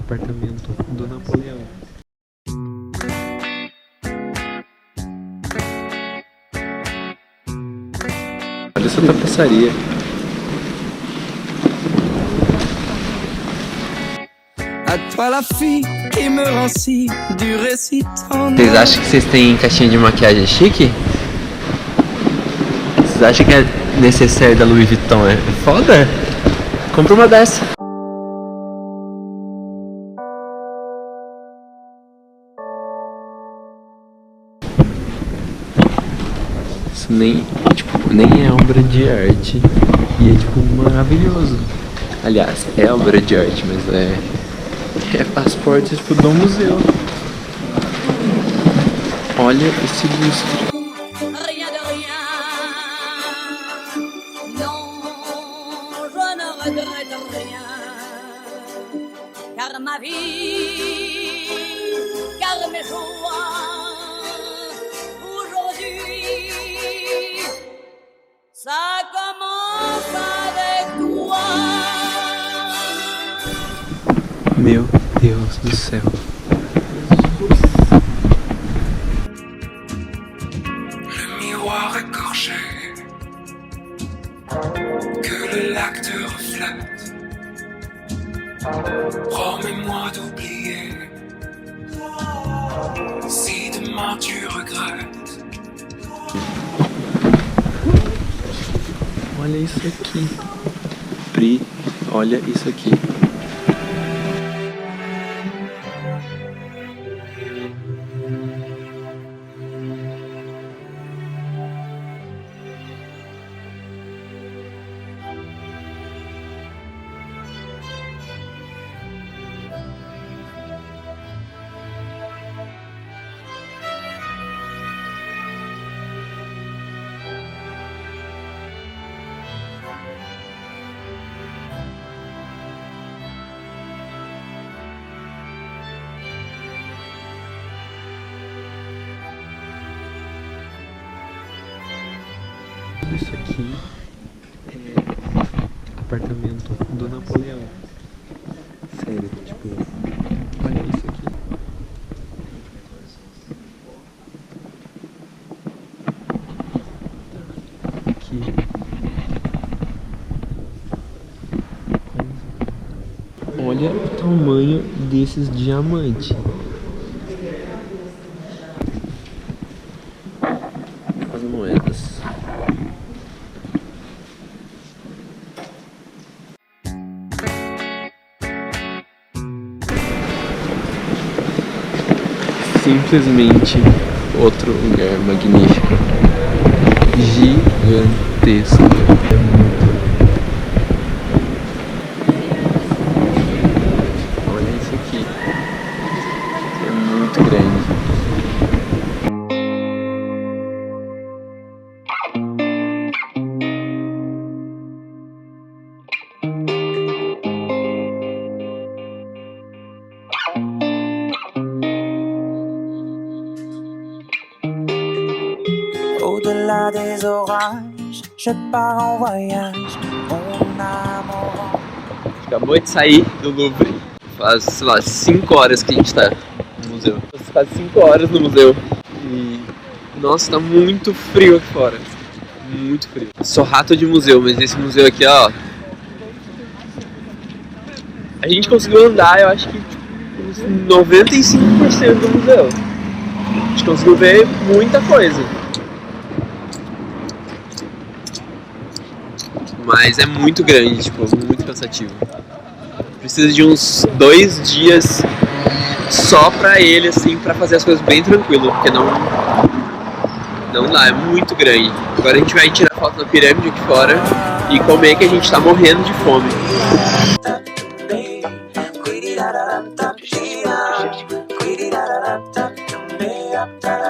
apartamento do Napoleão. Olha essa tapeçaria. Vocês acham que vocês têm caixinha de maquiagem chique? Vocês acham que a necessaire da Louis Vuitton é foda? Compra uma dessa. Isso nem é obra de arte. E é tipo maravilhoso. Aliás, é obra de arte, mas as portas tipo do museu. Olha esse lustre. Car ma vie, car mes joies, aujourd'hui, ça commence avec toi. Meu Deus do céu. Le miroir écorché que le lac te reflète. Promets-moi d'oublier si demain tu regrettes. Olha isso aqui. Pri, olha isso aqui. Isso aqui é apartamento do Napoleão. Sério, tipo, olha isso aqui. Aqui. Olha o tamanho desses diamantes. As moedas. Simplesmente outro lugar magnífico, gigantesco. Olha isso aqui, é muito grande. Au-delà des orages, je pars en voyage, mon amour. Acabou de sair do Louvre. Faz, sei lá, 5 horas que a gente tá no museu. Faz 5 horas no museu. E nossa, tá muito frio aqui fora. Muito frio. Sou rato de museu, mas esse museu aqui, ó. A gente conseguiu andar, eu acho que uns 95% do museu. A gente conseguiu ver muita coisa. Mas é muito grande, tipo, muito cansativo. Precisa de uns 2 dias só pra ele, assim, pra fazer as coisas bem tranquilo, porque não dá, é muito grande. Agora a gente vai tirar foto na pirâmide aqui fora e comer, que a gente tá morrendo de fome. Up